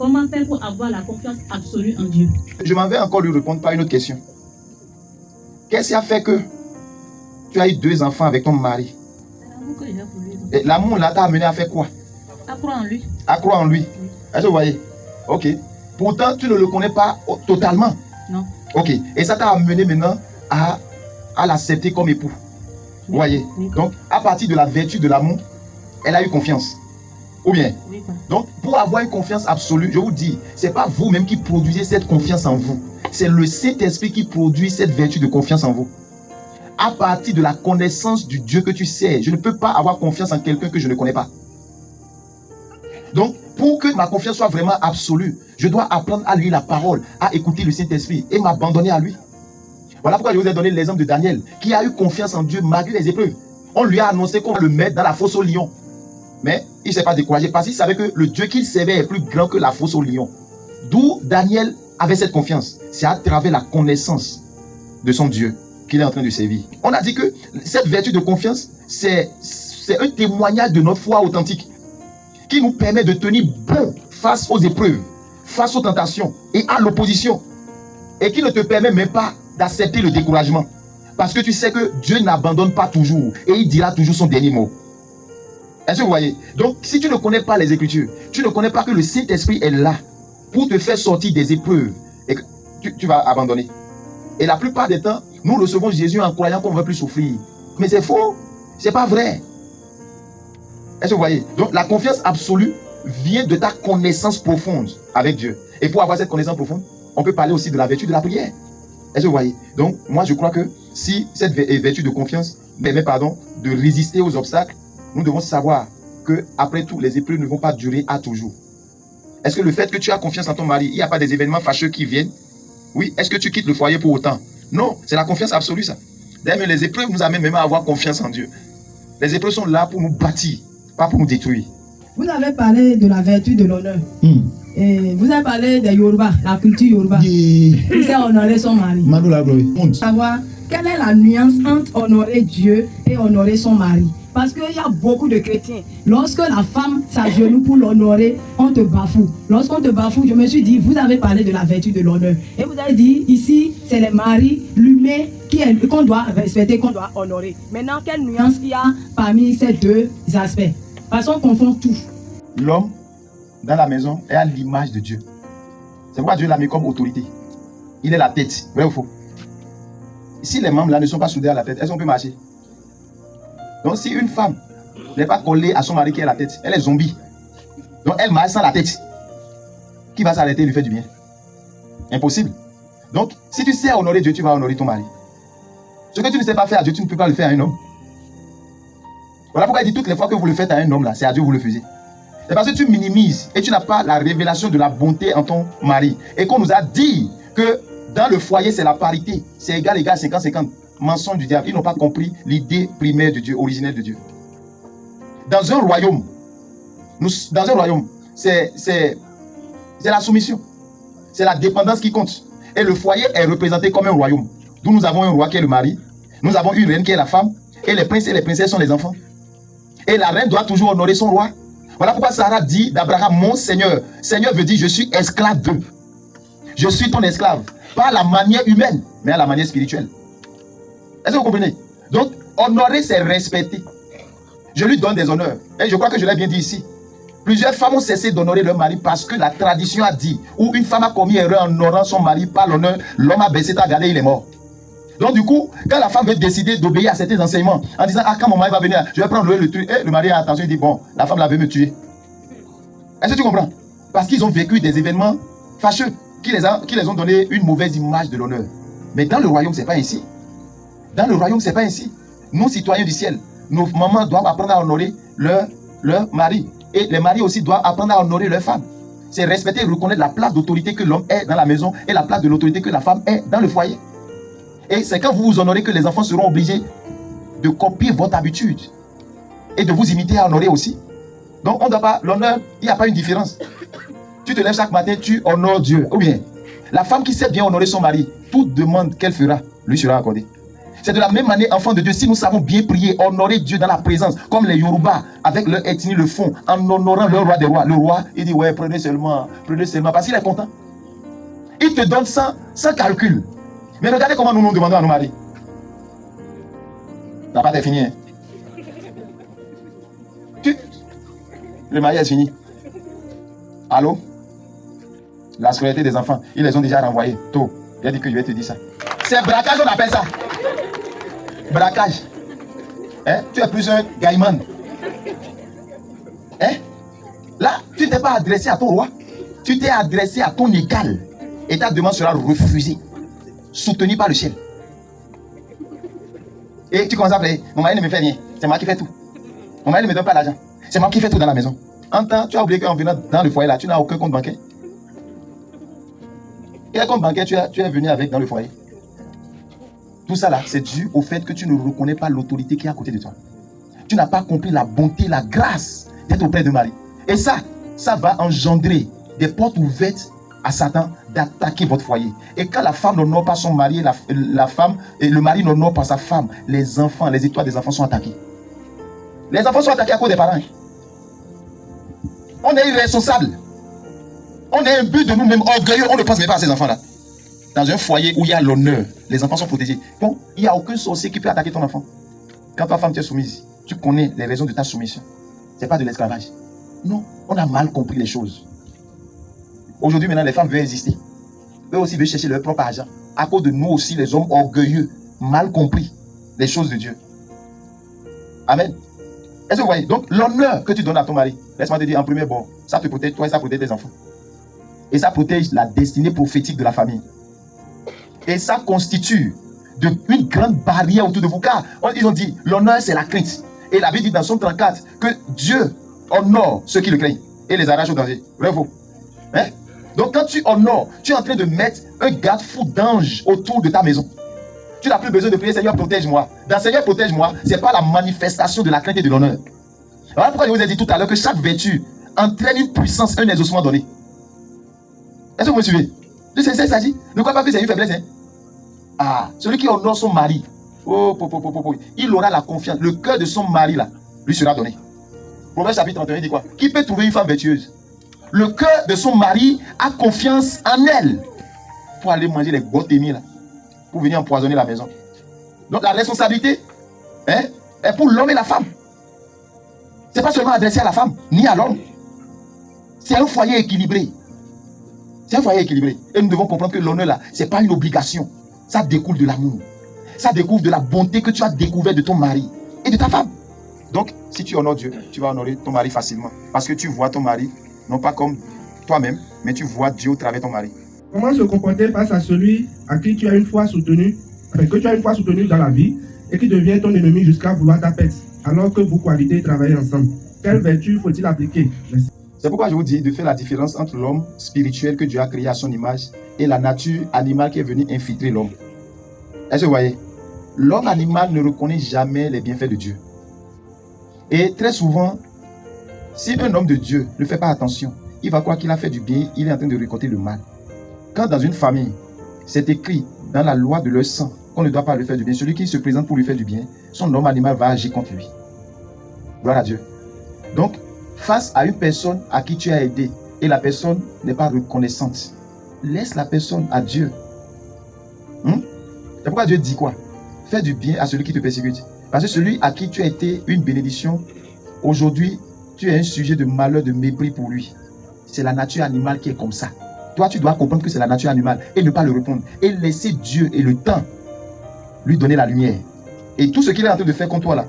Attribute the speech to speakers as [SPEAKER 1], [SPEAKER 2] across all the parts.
[SPEAKER 1] Comment faire pour avoir la confiance absolue en Dieu?
[SPEAKER 2] Je m'en vais encore lui répondre par une autre question. Qu'est-ce qui a fait que tu as eu 2 enfants avec ton mari?
[SPEAKER 1] C'est l'amour que j'ai pour lui.
[SPEAKER 2] Et l'amour là t'a amené à faire quoi?
[SPEAKER 1] À croire en lui.
[SPEAKER 2] À croire en lui.
[SPEAKER 1] Oui.
[SPEAKER 2] Est-ce que vous voyez? Ok. Pourtant, tu ne le connais pas totalement.
[SPEAKER 1] Non.
[SPEAKER 2] Ok. Et ça t'a amené maintenant à l'accepter comme époux. Vous voyez?
[SPEAKER 1] Oui.
[SPEAKER 2] Donc, à partir de la vertu de l'amour, elle a eu confiance. Ou bien?
[SPEAKER 1] Oui.
[SPEAKER 2] Donc, pour avoir une confiance absolue, je vous dis, ce n'est pas vous-même qui produisez cette confiance en vous. C'est le Saint-Esprit qui produit cette vertu de confiance en vous. À partir de la connaissance du Dieu que tu sais, je ne peux pas avoir confiance en quelqu'un que je ne connais pas. Donc, pour que ma confiance soit vraiment absolue, je dois apprendre à lire la parole, à écouter le Saint-Esprit et m'abandonner à lui. Voilà pourquoi je vous ai donné l'exemple de Daniel, qui a eu confiance en Dieu malgré les épreuves. On lui a annoncé qu'on va le mettre dans la fosse au lion. Mais il ne s'est pas découragé parce qu'il savait que le Dieu qu'il servait est plus grand que la fosse au lion. D'où Daniel avait cette confiance. C'est à travers la connaissance de son Dieu qu'il est en train de servir. On a dit que cette vertu de confiance, c'est un témoignage de notre foi authentique qui nous permet de tenir bon face aux épreuves, face aux tentations et à l'opposition. Et qui ne te permet même pas d'accepter le découragement. Parce que tu sais que Dieu n'abandonne pas toujours et il dira toujours son dernier mot. Est-ce que vous voyez? Donc, si tu ne connais pas les Écritures, tu ne connais pas que le Saint-Esprit est là pour te faire sortir des épreuves et que tu vas abandonner. Et la plupart des temps, nous recevons Jésus en croyant qu'on ne va plus souffrir. Mais c'est faux. C'est pas vrai. Est-ce que vous voyez? Donc, la confiance absolue vient de ta connaissance profonde avec Dieu. Et pour avoir cette connaissance profonde, on peut parler aussi de la vertu de la prière. Est-ce que vous voyez? Donc, moi, je crois que si cette vertu de confiance permet, de résister aux obstacles, nous devons savoir que après tout, les épreuves ne vont pas durer à toujours. Est-ce que le fait que tu as confiance en ton mari, il n'y a pas des événements fâcheux qui viennent? Oui. Est-ce que tu quittes le foyer pour autant? Non. C'est la confiance absolue, ça. D'ailleurs, les épreuves nous amènent même à avoir confiance en Dieu. Les épreuves sont là pour nous bâtir, pas pour nous détruire.
[SPEAKER 3] Vous avez parlé de la vertu de l'honneur. Et vous avez parlé des Yoruba, la culture Yoruba. Il sait honorer son mari. Savoir quelle est la nuance entre honorer Dieu et honorer son mari. Parce qu'il y a beaucoup de chrétiens. Lorsque la femme s'agenouille pour l'honorer, on te bafoue. Lorsqu'on te bafoue, je me suis dit, vous avez parlé de la vertu de l'honneur. Et vous avez dit, ici, c'est les maris, l'humain qu'on doit respecter, qu'on doit honorer. Maintenant, quelle nuance il y a parmi ces 2 aspects? Parce qu'on confond tout.
[SPEAKER 2] L'homme, dans la maison, est à l'image de Dieu. C'est pourquoi Dieu l'a mis comme autorité. Il est la tête. Vrai ou faux? Si les membres là ne sont pas soudés à la tête, est-ce qu'on peut marcher? Donc si une femme n'est pas collée à son mari qui est la tête, elle est zombie. Donc elle marche sans la tête. Qui va s'arrêter et lui faire du bien? Impossible. Donc si tu sais honorer Dieu, tu vas honorer ton mari. Ce que tu ne sais pas faire à Dieu, tu ne peux pas le faire à un homme. Voilà pourquoi il dit toutes les fois que vous le faites à un homme là, c'est à Dieu que vous le faisiez. C'est parce que tu minimises et tu n'as pas la révélation de la bonté en ton mari. Et qu'on nous a dit que dans le foyer c'est la parité. C'est égal, 50-50. Mensonge du diable. Ils n'ont pas compris l'idée primaire de Dieu, originelle de Dieu. Dans un royaume, c'est la soumission. C'est la dépendance qui compte. Et le foyer est représenté comme un royaume. D'où nous avons un roi qui est le mari. Nous avons une reine qui est la femme. Et les princes et les princesses sont les enfants. Et la reine doit toujours honorer son roi. Voilà pourquoi Sarah dit d'Abraham, mon Seigneur. Seigneur veut dire, je suis esclave d'eux. Je suis ton esclave. Pas à la manière humaine, mais à la manière spirituelle. Est-ce que vous comprenez? Donc, honorer, c'est respecter. Je lui donne des honneurs. Et je crois que je l'ai bien dit ici. Plusieurs femmes ont cessé d'honorer leur mari parce que la tradition a dit, ou une femme a commis erreur en honorant son mari par l'honneur, l'homme a baissé ta garde et il est mort. Donc du coup, quand la femme veut décider d'obéir à certains enseignements, en disant, ah, quand mon mari va venir, je vais prendre le truc, et le mari a attention, il dit, bon, la femme là veut me tuer. Est-ce que tu comprends? Parce qu'ils ont vécu des événements fâcheux qui les ont donné une mauvaise image de l'honneur. Mais dans le royaume, ce n'est pas ainsi. Dans le royaume, ce n'est pas ainsi. Nous, citoyens du ciel, nos mamans doivent apprendre à honorer leur mari. Et les maris aussi doivent apprendre à honorer leurs femmes. C'est respecter et reconnaître la place d'autorité que l'homme est dans la maison et la place de l'autorité que la femme est dans le foyer. Et c'est quand vous vous honorez que les enfants seront obligés de copier votre habitude et de vous imiter à honorer aussi. Donc, on ne doit pas, l'honneur, il n'y a pas une différence. Tu te lèves chaque matin, tu honores Dieu. Ou bien, la femme qui sait bien honorer son mari, toute demande qu'elle fera, lui sera accordée. C'est de la même manière, enfants de Dieu, si nous savons bien prier, honorer Dieu dans la présence, comme les Yoruba, avec leur ethnie le font, en honorant le roi des rois. Le roi, il dit, ouais, prenez seulement, parce qu'il est content. Il te donne sans calcul. Mais regardez comment nous nous demandons à nos maris. La pâte est finie. Hein? Le mariage est fini. Allô? La scolarité des enfants, ils les ont déjà renvoyés tôt. Il a dit que je vais te dire ça. C'est braquage, on appelle ça. Braquage. Hein? Tu es plus un gaïman. Hein? Là, tu ne t'es pas adressé à ton roi. Tu t'es adressé à ton égal. Et ta demande sera refusée. Soutenue par le ciel. Et tu commences à appeler. Mon mari ne me fait rien. C'est moi qui fais tout. Mon mari ne me donne pas l'argent. C'est moi qui fais tout dans la maison. En temps, tu as oublié qu'en venant dans le foyer là, tu n'as aucun compte bancaire. Quel compte bancaire tu es venu avec dans le foyer? Tout ça là, c'est dû au fait que tu ne reconnais pas l'autorité qui est à côté de toi. Tu n'as pas compris la bonté, la grâce d'être auprès de Marie. Et ça va engendrer des portes ouvertes à Satan d'attaquer votre foyer. Et quand la femme n'honore pas son mari, la femme et le mari n'honore pas sa femme, les enfants, les étoiles des enfants sont attaqués. Les enfants sont attaqués à cause des parents. On est irresponsable. On est imbu de nous-mêmes, orgueilleux. On ne pense même pas à ces enfants-là. Dans un foyer où il y a l'honneur, les enfants sont protégés. Bon, il n'y a aucun sorcier qui peut attaquer ton enfant. Quand ta femme t'est soumise, tu connais les raisons de ta soumission. Ce n'est pas de l'esclavage. Non, on a mal compris les choses. Aujourd'hui, maintenant, les femmes veulent exister. Eux aussi veulent chercher leur propre argent. À cause de nous aussi, les hommes orgueilleux, mal compris les choses de Dieu. Amen. Est-ce que vous voyez? Donc, l'honneur que tu donnes à ton mari, laisse-moi te dire en premier, bon, ça te protège toi et ça protège tes enfants. Et ça protège la destinée prophétique de la famille. Et ça constitue une grande barrière autour de vous. Car ils ont dit, l'honneur c'est la crainte. Et la Bible dit dans Somme 34 que Dieu honore ceux qui le craignent et les arrache au danger. Vrai ou faux? Hein? Donc quand tu honores, tu es en train de mettre un garde-fou d'ange autour de ta maison. Tu n'as plus besoin de prier, Seigneur protège-moi. Dans Seigneur protège-moi, ce n'est pas la manifestation de la crainte et de l'honneur. Voilà pourquoi je vous ai dit tout à l'heure que chaque vertu entraîne une puissance, un exaucement donné. Est-ce que vous me suivez? C'est ça, ça dit. Ne crois pas que c'est une faiblesse. Hein? Ah, celui qui honore son mari, il aura la confiance. Le cœur de son mari là, lui sera donné. Proverbe chapitre 31 dit quoi? Qui peut trouver une femme vertueuse? Le cœur de son mari a confiance en elle. Pour aller manger les botémies là. Pour venir empoisonner la maison. Donc la responsabilité est pour l'homme et la femme. Ce n'est pas seulement adressé à la femme, ni à l'homme. C'est un foyer équilibré. C'est un foyer équilibré. Et nous devons comprendre que l'honneur là, ce n'est pas une obligation. Ça découle de l'amour. Ça découle de la bonté que tu as découvert de ton mari et de ta femme. Donc, si tu honores Dieu, tu vas honorer ton mari facilement. Parce que tu vois ton mari, non pas comme toi-même, mais tu vois Dieu au travers de ton mari.
[SPEAKER 4] Comment se comporter face à celui à qui tu as une fois soutenu, que tu as une fois soutenu dans la vie et qui devient ton ennemi jusqu'à vouloir ta pète, alors que vous cohabitez et travaillez ensemble? Quelle vertu faut-il appliquer?
[SPEAKER 2] C'est pourquoi je vous dis de faire la différence entre l'homme spirituel que Dieu a créé à son image et la nature animale qui est venue infiltrer l'homme. Est-ce que vous voyez? L'homme animal ne reconnaît jamais les bienfaits de Dieu. Et très souvent, si un homme de Dieu ne fait pas attention, il va croire qu'il a fait du bien, il est en train de récolter le mal. Quand dans une famille, c'est écrit dans la loi de leur sang qu'on ne doit pas lui faire du bien, celui qui se présente pour lui faire du bien, son homme animal va agir contre lui. Gloire à Dieu. Donc, face à une personne à qui tu as aidé et la personne n'est pas reconnaissante, laisse la personne à Dieu. C'est pourquoi Dieu dit quoi? Fais du bien à celui qui te persécute. Parce que celui à qui tu as été une bénédiction, aujourd'hui, tu es un sujet de malheur, de mépris pour lui. C'est la nature animale qui est comme ça. Toi, tu dois comprendre que c'est la nature animale et ne pas le répondre. Et laisser Dieu et le temps lui donner la lumière. Et tout ce qu'il est en train de faire contre toi là,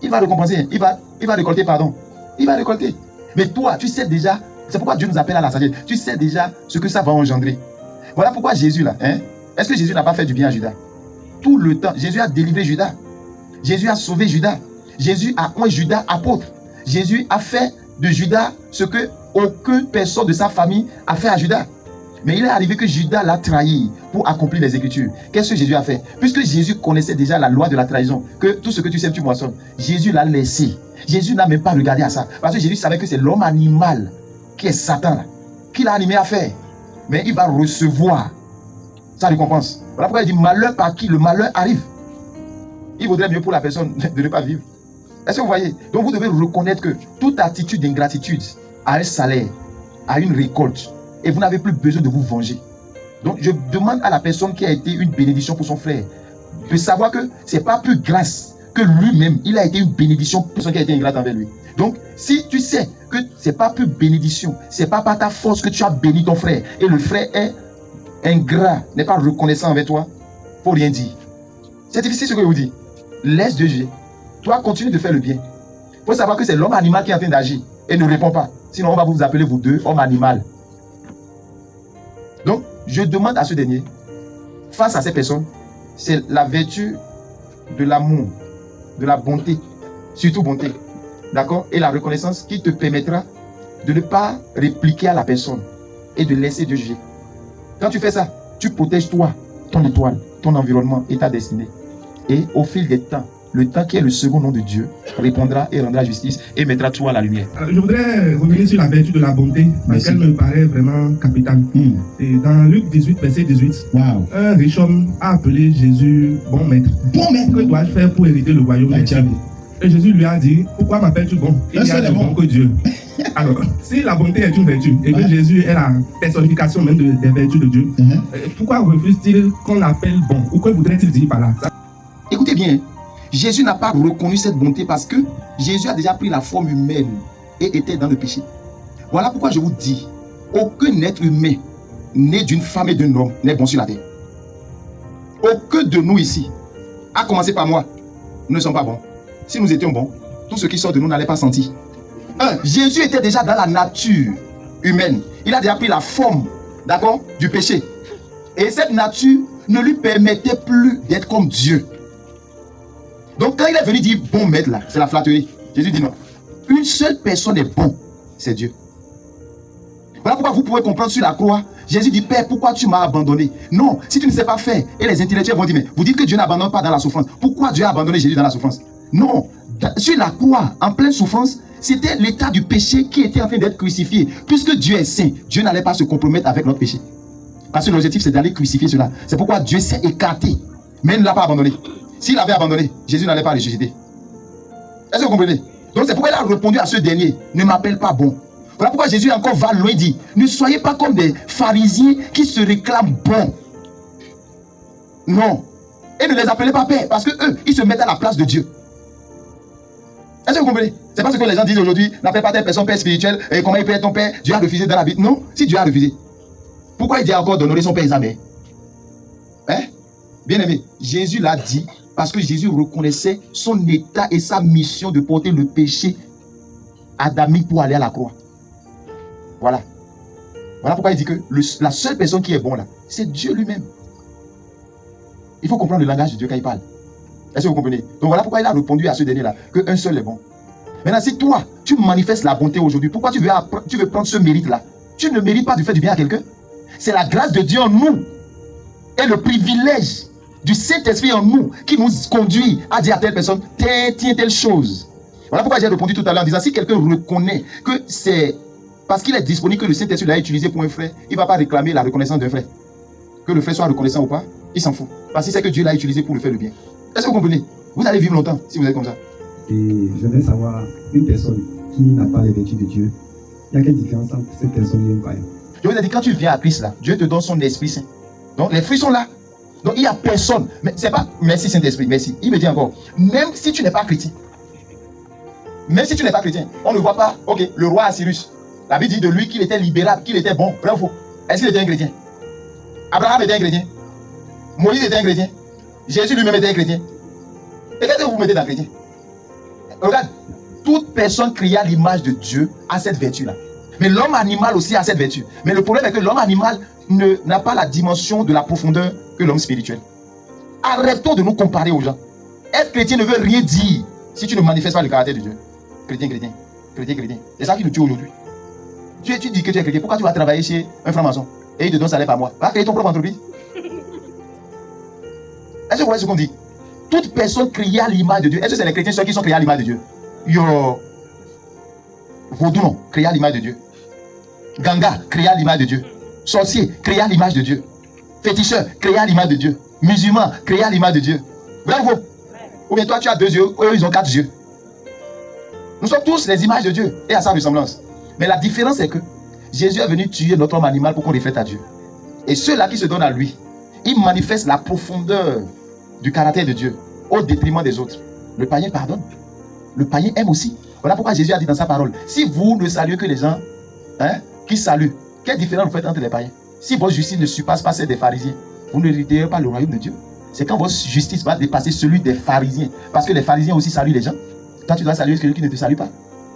[SPEAKER 2] il va récompenser, il va récolter, pardon. Il va récolter. Mais toi, tu sais déjà, c'est pourquoi Dieu nous appelle à la sagesse. Tu sais déjà ce que ça va engendrer. Voilà pourquoi Jésus là, est-ce que Jésus n'a pas fait du bien à Judas? Tout le temps, Jésus a délivré Judas. Jésus a sauvé Judas. Jésus a oint Judas apôtre. Jésus a fait de Judas ce que aucune personne de sa famille a fait à Judas. Mais il est arrivé que Judas l'a trahi pour accomplir les Écritures. Qu'est-ce que Jésus a fait? Puisque Jésus connaissait déjà la loi de la trahison, que tout ce que tu sèmes, tu moissonnes, Jésus l'a laissé. Jésus n'a même pas regardé à ça. Parce que Jésus savait que c'est l'homme animal qui est Satan, là, qui l'a animé à faire. Mais il va recevoir sa récompense. Voilà pourquoi il dit malheur par qui le malheur arrive. il vaudrait mieux pour la personne de ne pas vivre. Est-ce que vous voyez? Donc vous devez reconnaître que toute attitude d'ingratitude a un salaire, a une récolte, et vous n'avez plus besoin de vous venger. Donc je demande à la personne qui a été une bénédiction pour son frère de savoir que ce n'est pas plus grâce que lui-même, il a été une bénédiction pour celui qui a été ingrate envers lui. Donc si tu sais que ce n'est pas plus bénédiction, ce n'est pas par ta force que tu as béni ton frère, et le frère est ingrat, n'est pas reconnaissant envers toi, il ne faut rien dire. C'est difficile ce que je vous dis. Laisse Dieu agir. Toi, continue de faire le bien. Il faut savoir que c'est l'homme animal qui est en train d'agir et ne répond pas. Sinon, on va vous appeler vous deux, homme animal. Donc, je demande à ce dernier, face à ces personnes, c'est la vertu de l'amour, de la bonté, surtout bonté, d'accord, et la reconnaissance qui te permettra de ne pas répliquer à la personne et de laisser Dieu juger. Quand tu fais ça, tu protèges toi, ton étoile, ton environnement et ta destinée. Et au fil des temps, le temps qui est le second nom de Dieu répondra et rendra justice et mettra tout à la lumière.
[SPEAKER 4] Je voudrais revenir sur la vertu de la bonté, parce qu'elle me paraît vraiment capitale. Et dans Luc 18, verset 18, un riche homme a appelé Jésus bon maître. Bon maître. Que dois-je faire pour hériter le royaume des cieux? Et Jésus lui a dit, pourquoi m'appelles-tu bon? Il y a de bon que Dieu. Alors, si la bonté est une vertu, et que Jésus est la personnification même des vertus de Dieu, pourquoi refuse-t-il qu'on l'appelle bon? Ou que voudrait-il dire par là?
[SPEAKER 2] Écoutez bien, Jésus n'a pas reconnu cette bonté parce que Jésus a déjà pris la forme humaine et était dans le péché. Voilà pourquoi je vous dis, aucun être humain né d'une femme et d'un homme n'est bon sur la terre. Aucun de nous ici, à commencer par moi, nous ne sommes pas bons. Si nous étions bons, tout ce qui sort de nous n'allait pas sentir. Jésus était déjà dans la nature humaine. Il a déjà pris la forme, d'accord, du péché. Et cette nature ne lui permettait plus d'être comme Dieu. Donc quand il est venu dire bon maître là, c'est la flatterie. Jésus dit non. Une seule personne est bon, c'est Dieu. Voilà pourquoi vous pouvez comprendre sur la croix. Jésus dit, Père, pourquoi tu m'as abandonné? Non, si tu ne sais pas faire, et les intellectuels vont dire, mais vous dites que Dieu n'abandonne pas dans la souffrance. Pourquoi Dieu a abandonné Jésus dans la souffrance? Non, sur la croix, en pleine souffrance, c'était l'état du péché qui était en train d'être crucifié. Puisque Dieu est saint, Dieu n'allait pas se compromettre avec notre péché. Parce que l'objectif, c'est d'aller crucifier cela. C'est pourquoi Dieu s'est écarté, mais il ne l'a pas abandonné. S'il avait abandonné, Jésus n'allait pas ressusciter. Est-ce que vous comprenez? Donc c'est pourquoi il a répondu à ce dernier, ne m'appelle pas bon. Voilà pourquoi Jésus encore va loin, dit, ne soyez pas comme des pharisiens qui se réclament bons. Non. Et ne les appelez pas père, parce que eux, ils se mettent à la place de Dieu. Est-ce que vous comprenez? C'est pas ce que les gens disent aujourd'hui, n'appelle pas telle personne père spirituel, et comment il peut être ton père? Dieu a refusé dans la vie. Non, si Dieu a refusé, pourquoi il dit encore d'honorer son père et sa mère? Hein? Bien aimé, Jésus l'a dit parce que Jésus reconnaissait son état et sa mission de porter le péché adamique pour aller à la croix. Voilà. Voilà pourquoi il dit que la seule personne qui est bon là, c'est Dieu lui-même. Il faut comprendre le langage de Dieu quand il parle. Est-ce que vous comprenez? Donc voilà pourquoi il a répondu à ce dernier-là, qu'un seul est bon. Maintenant, si toi, tu manifestes la bonté aujourd'hui, pourquoi tu veux prendre ce mérite-là? Tu ne mérites pas de faire du bien à quelqu'un. C'est la grâce de Dieu en nous et le privilège du Saint-Esprit en nous qui nous conduit à dire à telle personne, tiens telle chose. Voilà pourquoi j'ai répondu tout à l'heure en disant, si quelqu'un reconnaît que c'est parce qu'il est disponible que le Saint-Esprit l'a utilisé pour un frère, il ne va pas réclamer la reconnaissance d'un frère. Que le frère soit reconnaissant ou pas, il s'en fout. Parce qu'il sait que Dieu l'a utilisé pour le faire le bien. Est-ce que vous comprenez? Vous allez vivre longtemps si vous êtes comme ça.
[SPEAKER 5] Et je voudrais savoir, une personne qui n'a pas les vertus de Dieu, il y a quelle différence entre cette personne et un païen?
[SPEAKER 2] Je vous ai dit, quand tu viens à Christ là, Dieu te donne son Esprit Saint. Donc les fruits sont là. Donc il n'y a personne. Mais c'est pas merci Saint-Esprit, merci. Il me dit encore, même si tu n'es pas chrétien, on ne voit pas, ok, le roi Assyrus, la Bible dit de lui qu'il était libérable, qu'il était bon, vrai ou faux? Est-ce qu'il était un chrétien? Abraham était un chrétien? Moïse était un chrétien? Jésus lui-même était un chrétien? Et qu'est-ce que vous mettez dans chrétien? Regarde, toute personne créée à l'image de Dieu a cette vertu-là. Mais l'homme animal aussi a cette vertu. Mais le problème est que l'homme animal n'a pas la dimension de la profondeur que l'homme spirituel. Arrêtons de nous comparer aux gens. Être chrétien ne veut rien dire si tu ne manifestes pas le caractère de Dieu. Chrétien. C'est ça qui nous tue aujourd'hui. Tu dis que tu es chrétien. Pourquoi tu vas travailler chez un franc-maçon et il te donne salaire par mois? Va créer ton propre entreprise. Est-ce que vous voyez ce qu'on dit? Toute personne créée à l'image de Dieu. Est-ce que c'est les chrétiens ceux qui sont créés à l'image de Dieu? Vaudou, non, créé à l'image de Dieu. Ganga, créé à l'image de Dieu. Sorcier, créé à l'image de Dieu. Féticheur, créé à l'image de Dieu. Musulman, créé à l'image de Dieu. Bravo. Ou bien toi, tu as 2 yeux, eux, ils ont 4 yeux. Nous sommes tous les images de Dieu et à sa ressemblance. Mais la différence, c'est que Jésus est venu tuer notre homme animal pour qu'on reflète à Dieu. Et ceux-là qui se donnent à lui, ils manifestent la profondeur du caractère de Dieu au détriment des autres. Le païen pardonne. Le païen aime aussi. Voilà pourquoi Jésus a dit dans sa parole, si vous ne saluez que les gens qui saluent, quelle différence vous faites entre les païens? Si votre justice ne surpasse pas celle des pharisiens, vous n'hériterez pas le royaume de Dieu. C'est quand votre justice va dépasser celui des pharisiens. Parce que les pharisiens aussi saluent les gens. Toi, tu dois saluer celui qui ne te salue pas.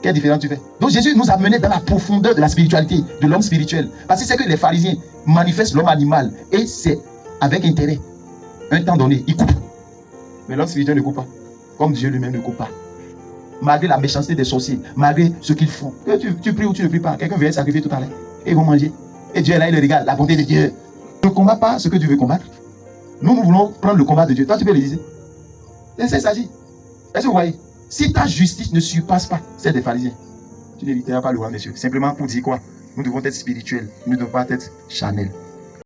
[SPEAKER 2] Quelle différence tu fais? Donc Jésus nous a menés dans la profondeur de la spiritualité, de l'homme spirituel. Parce que c'est que les pharisiens manifestent l'homme animal. Et c'est avec intérêt. Un temps donné, ils coupent. Mais l'homme spirituel ne coupe pas. Comme Dieu lui-même ne coupe pas. Malgré la méchanceté des sorciers, malgré ce qu'ils font. Que tu pries ou tu ne pries pas. Quelqu'un vient sacrifier tout à l'heure. Et ils vont manger. Et Dieu est là, il le regarde. La bonté de Dieu. Ne combat pas ce que Dieu veut combattre. Nous voulons prendre le combat de Dieu. Toi, tu peux le dire. Laissez s'agir. Est-ce que vous voyez? Si ta justice ne surpasse pas celle des pharisiens, tu n'hériteras pas le roi, monsieur. Simplement pour dire quoi? Nous devons être spirituels. Nous ne devons pas être charnels.